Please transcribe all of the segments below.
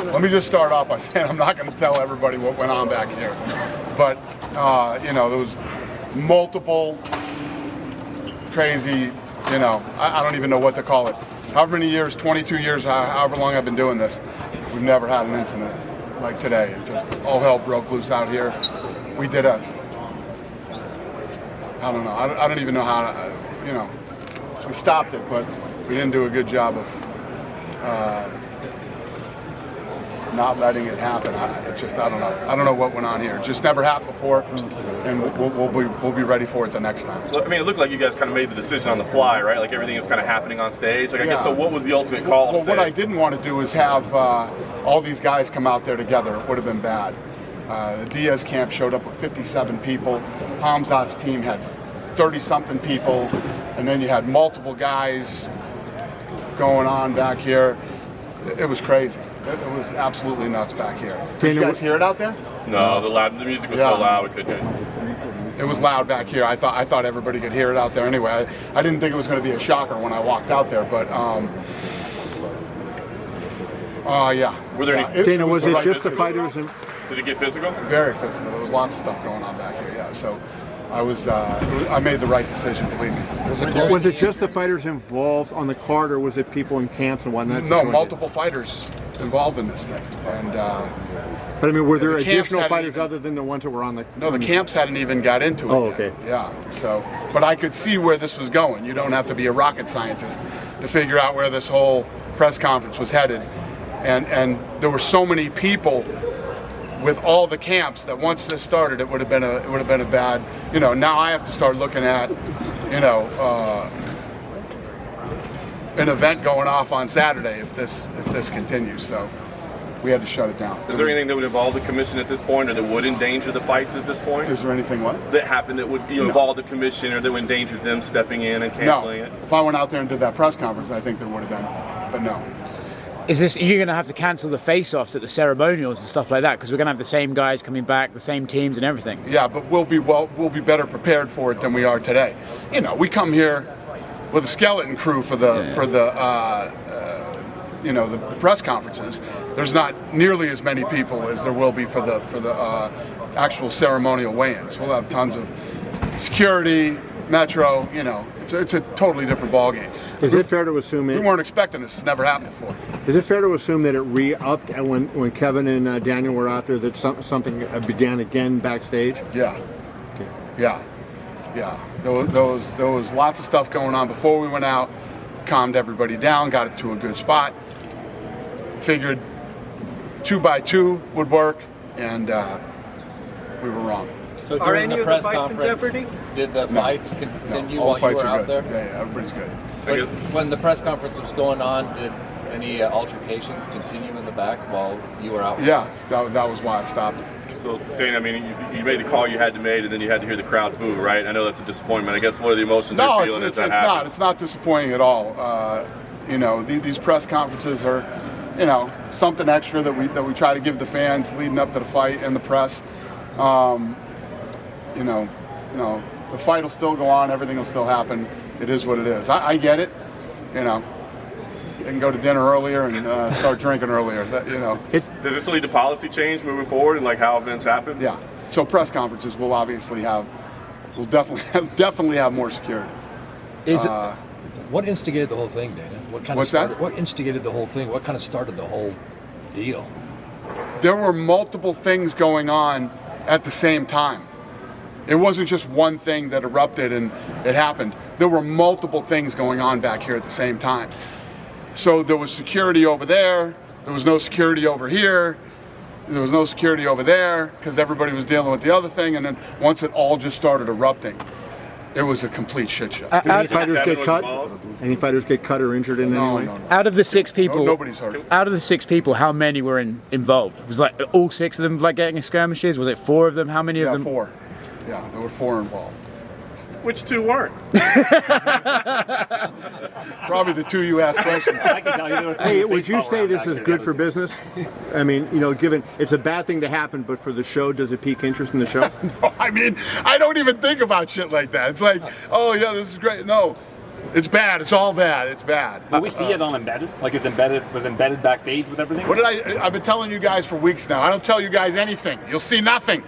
Let me just start off by saying I'm not going to tell everybody what went on back here. But, you know, there was multiple crazy, you know, I don't even know what to call it. However many years, 22 years, however long I've been doing this, we've never had an incident like today. It just, all hell broke loose out here. We did I don't know, I don't even know how to, you know, we stopped it, but we didn't do a good job of not letting it happen. I don't know what went on here. It just never happened before, and we'll be ready for it the next time. I mean, it looked like you guys kind of made the decision on the fly, right? Like everything was kind of happening on stage. Like I guess, so what was the ultimate call? Well, what I didn't want to do is have all these guys come out there together. It would have been bad. The Diaz camp showed up with 57 people. Khamzat's team had 30-something people, and then you had multiple guys going on back here. It was crazy. It was absolutely nuts back here. Did you guys hear it out there? No, the music was so loud we couldn't hear it. It was loud back here. I thought everybody could hear it out there anyway. I didn't think it was going to be a shocker when I walked out there, but yeah. Were there any? Dana, was it just the fighters? Did it get physical? Very physical. There was lots of stuff going on back here. Yeah. So I made the right decision. Believe me. Was it just the fighters involved on the card, or was it people in camps and whatnot? No, multiple fighters involved in this thing. And but I mean, were there additional fighters other than the ones that were on the? No, the camps hadn't even got into it. Oh, yet. okay. Yeah. So, but I could see where this was going. You don't have to be a rocket scientist to figure out where this whole press conference was headed, and there were so many people with all the camps that once this started, it would have been a bad. You know, now I have to start looking at, you know, an event going off on Saturday if this continues. So we had to shut it down. Is there anything that would involve the commission at this point, or that would endanger the fights at this point? Is there anything that happened that would involve the commission, or that would endanger them stepping in and canceling it? If I went out there and did that press conference, I think there would have been, but no. You're going to have to cancel the face-offs at the ceremonials and stuff like that, because we're going to have the same guys coming back, the same teams and everything. Yeah, but we'll be better prepared for it than we are today. You know, we come here with a skeleton crew for the you know, the press conferences. There's not nearly as many people as there will be for the actual ceremonial weigh-ins. We'll have tons of security, metro. You know, it's a totally different ballgame. Is it fair to assume we weren't expecting this? It's never happened before. Is it fair to assume that it re-upped when Kevin and Daniel were out there, that something began again backstage? Yeah. Okay. Yeah. There was lots of stuff going on before we went out. Calmed everybody down. Got it to a good spot. Figured 2x2 would work, and we were wrong. So during the press conference, did the fights continue while you were out there? Yeah, everybody's good. When the press conference was going on, did any altercations continue in the back while you were out? Yeah, that was why I stopped it. So, Dana, I mean, you made the call you had to make, and then you had to hear the crowd boo, right? I know that's a disappointment. I guess what are the emotions you're feeling as that happened? It's not disappointing at all. You know, these press conferences are, you know, something extra that we try to give the fans leading up to the fight and the press. You know, the fight will still go on. Everything will still happen. It is what it is. I get it. You know, they can go to dinner earlier and start drinking earlier. You know. Does this lead to policy change moving forward and like how events happen? Yeah. So press conferences will definitely have more security. What instigated the whole thing, Dana? What instigated the whole thing? What kind of started the whole deal? There were multiple things going on at the same time. It wasn't just one thing that erupted and it happened. There were multiple things going on back here at the same time. So there was security over there, there was no security over here, there was no security over there because everybody was dealing with the other thing, and then once it all just started erupting, it was a complete shit show. Did any fighters get cut? Any fighters get cut or injured in any way? No. Out of the 6 people, nobody's hurt. Out of the 6 people, how many were involved? Was like all 6 of them like getting in skirmishes? Was it 4 of them? How many of them? 4. Yeah, there were 4 involved. Which 2 weren't? Probably the 2 you asked questions. I can tell you there were 3. Hey, would you say this is good for business? I mean, you know, given it's a bad thing to happen, but for the show, does it pique interest in the show? No, I mean, I don't even think about shit like that. It's like, oh yeah, this is great. No, It's bad. It's all bad. It's bad. Will we see it on Embedded? Like, was embedded backstage with everything? What did I've been telling you guys for weeks now. I don't tell you guys anything. You'll see nothing.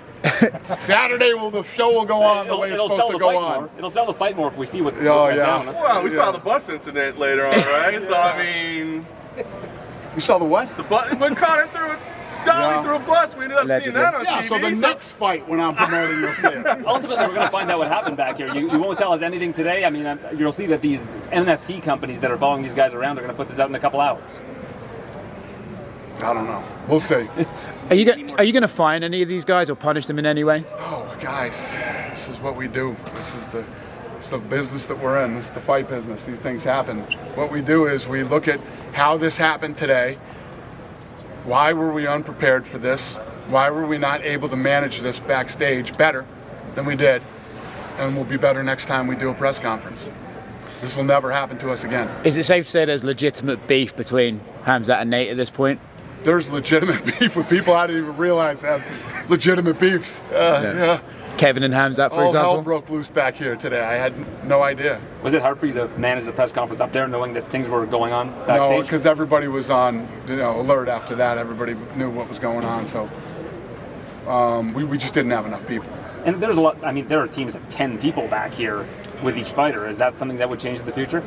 Saturday, the show will go on the way it's supposed to go on. It'll sell the fight more if we see what. Oh yeah. Well, we saw the bus incident later on, right? So I mean, you saw the what? The bus when Conor threw it. Dolly through a bus. We ended up seeing that on TV. So the next fight when I'm promoting, you'll see it. Ultimately, we're going to find out what happened back here. You won't tell us anything today. I mean, you'll see that these NFT companies that are following these guys around are going to put this out in a couple hours. I don't know. We'll see. Are you going to fine any of these guys or punish them in any way? Oh, guys, this is what we do. This is the business that we're in. This is the fight business. These things happen. What we do is we look at how this happened today. Why were we unprepared for this? Why were we not able to manage this backstage better than we did? And we'll be better next time we do a press conference. This will never happen to us again. Is it safe to say there's legitimate beef between Khamzat and Nate at this point? There's legitimate beef with people I didn't even realize have legitimate beefs. Yeah. Kevin and Khamzat, for All example? hell broke loose back here today. I had no idea. Was it hard for you to manage the press conference up there, knowing that things were going on backstage? No, because everybody was on, alert after that. Everybody knew what was going on, so we just didn't have enough people. And there's a lot. I mean, there are teams of 10 people back here with each fighter. Is that something that would change in the future?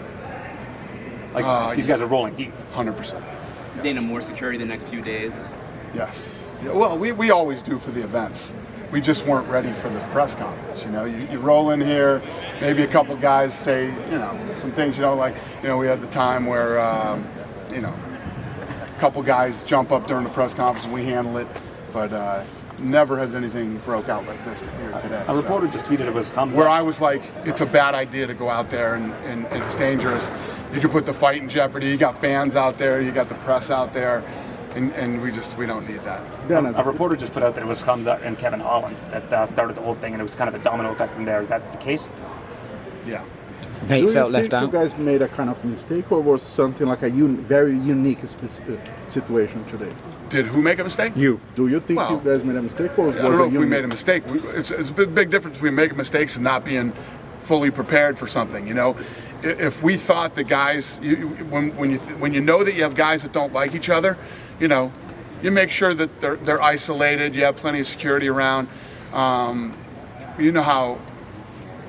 Like these guys are rolling deep. 100%. Yes. Dana, more security the next few days? Yes. Yeah, well, we always do for the events. We just weren't ready for the press conference. You roll in here, maybe a couple guys say, some things you don't like. We had the time where, a couple guys jump up during the press conference and we handle it, but never has anything broke out like this here today. A reporter just tweeted it was Khamzat. Where I was like, it's a bad idea to go out there and it's dangerous. You could put the fight in jeopardy. You got fans out there, you got the press out there. And we don't need that. A reporter just put out that it was Khamzat and Kevin Holland that started the whole thing, and it was kind of a domino effect from there. Is that the case? Yeah. Nate felt left out. Do you think you guys made a kind of mistake, or was something like a very unique situation today? Did who make a mistake? You. Do you think you guys made a mistake, or was I don't know if we made a mistake. It's a big difference between making mistakes and not being fully prepared for something. If we thought the guys, when you know that you have guys that don't like each other, you make sure that they're isolated. You have plenty of security around. You know how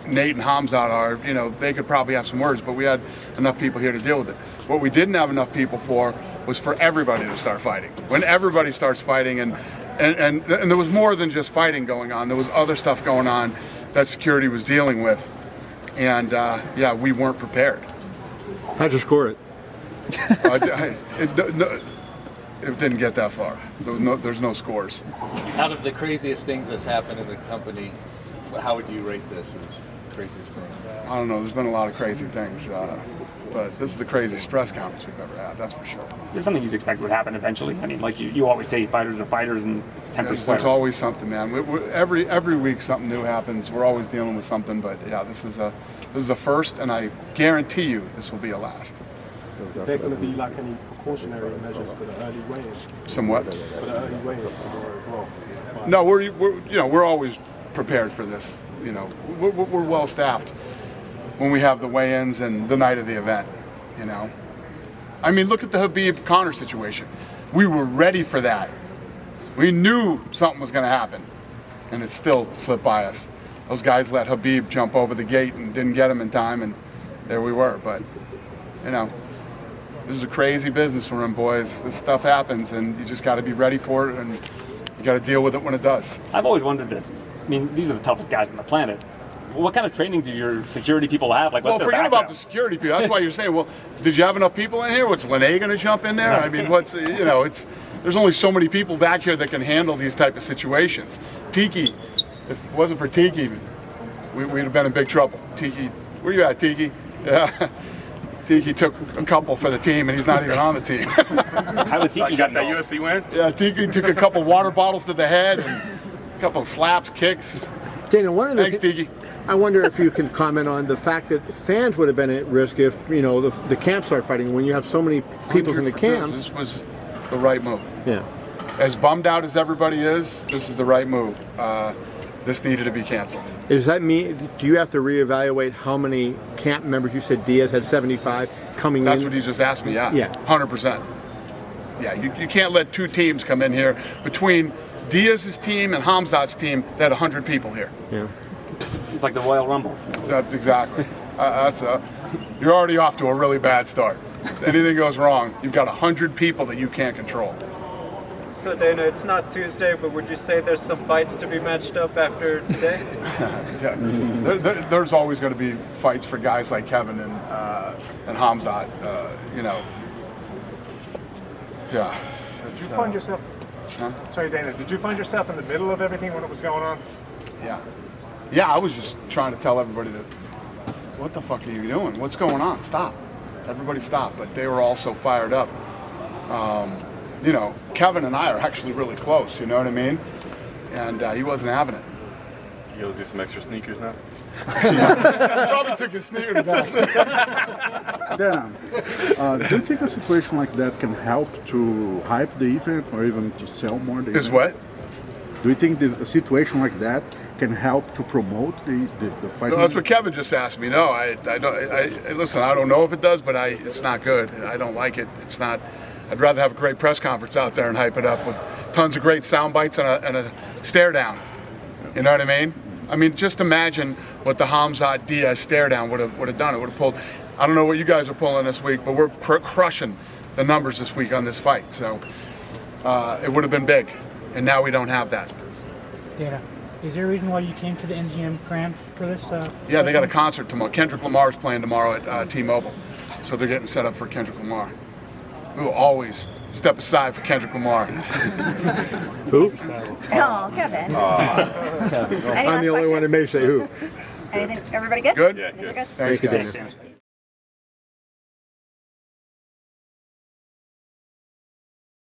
Nate and Khamzat are. They could probably have some words, but we had enough people here to deal with it. What we didn't have enough people for was for everybody to start fighting. When everybody starts fighting, and there was more than just fighting going on. There was other stuff going on that security was dealing with, and we weren't prepared. How'd you score it? It didn't get that far. There's no scores. Out of the craziest things that's happened in the company, how would you rate this as the craziest thing? I don't know. There's been a lot of crazy things, but this is the craziest press conference we've ever had. That's for sure. There's something you'd expect would happen eventually. I mean, like you always say, fighters are fighters, and tempers. There's always something, man. Every week something new happens. We're always dealing with something, but yeah, this is a first, and I guarantee you this will be a last. Are there going to be like any precautionary measures for the early weigh-ins? Somewhat. For the early weigh-ins tomorrow as well? No, we're always prepared for this. We're well staffed when we have the weigh-ins and the night of the event. I mean, look at the Khabib Conor situation. We were ready for that. We knew something was going to happen, and it still slipped by us. Those guys let Khabib jump over the gate and didn't get him in time, and there we were. But this is a crazy business we're in, boys. This stuff happens, and you just got to be ready for it, and you got to deal with it when it does. I've always wondered this. I mean, these are the toughest guys on the planet. What kind of training do your security people have? Like, what's their forget background? about the security people. That's why you're saying, well, did you have enough people in here? What's Lene going to jump in there? I mean, there's only so many people back here that can handle these type of situations. Tiki, if it wasn't for Tiki, we'd have been in big trouble. Tiki, where you at, Tiki? Yeah. Tiki took a couple for the team, and he's not even on the team. How did Tiki got that UFC win? Yeah, Tiki took a couple water bottles to the head, and a couple of slaps, kicks. Dana, Thanks, Tiki. I wonder if you can comment on the fact that fans would have been at risk if the camps start fighting. When you have so many people in the camps, this was the right move. Yeah. As bummed out as everybody is, this is the right move. this needed to be canceled. Does that mean, do you have to reevaluate how many camp members? You said Diaz had 75 coming in. That's what he just asked me, yeah. 100%. Yeah, you can't let two teams come in here. Between Diaz's team and Khamzat's team, they had 100 people here. Yeah. It's like the Royal Rumble. That's exactly. You're already off to a really bad start. If anything goes wrong, you've got 100 people that you can't control. So Dana, it's not Tuesday, but would you say there's some fights to be matched up after today? Yeah. There's always going to be fights for guys like Kevin and Khamzat. You know. Yeah. Did you find yourself? Huh? Sorry, Dana. Did you find yourself in the middle of everything when it was going on? Yeah. Yeah, I was just trying to tell everybody that, what the fuck are you doing? What's going on? Stop. Everybody stop. But they were all so fired up. You know, Kevin and I are actually really close, you know what I mean? And he wasn't having it. You guys do some extra sneakers now? Yeah. Probably took his sneakers back. Dana, do you think a situation like that can help to hype the event or even to sell more the event? Is what? Do you think a situation like that can help to promote the fight? No, that's what Kevin just asked me. No, I don't. Listen, I don't know if it does, but it's not good. I don't like it. It's not. I'd rather have a great press conference out there and hype it up with tons of great sound bites and a stare down. You know what I mean? I mean, just imagine what the Khamzat Diaz stare down would have done. It would have pulled. I don't know what you guys are pulling this week, but we're crushing the numbers this week on this fight. So it would have been big, and now we don't have that. Dana, is there a reason why you came to the MGM Grand for this? Yeah, they got a concert tomorrow. Kendrick Lamar's playing tomorrow at T-Mobile, so they're getting set up for Kendrick Lamar. We will always step aside for Kendrick Lamar. Who? Oh, Kevin. I'm the only one that may say who. Anything? Everybody good? Good? Yeah, good. Good? Thanks, Thank you, guys. Dana.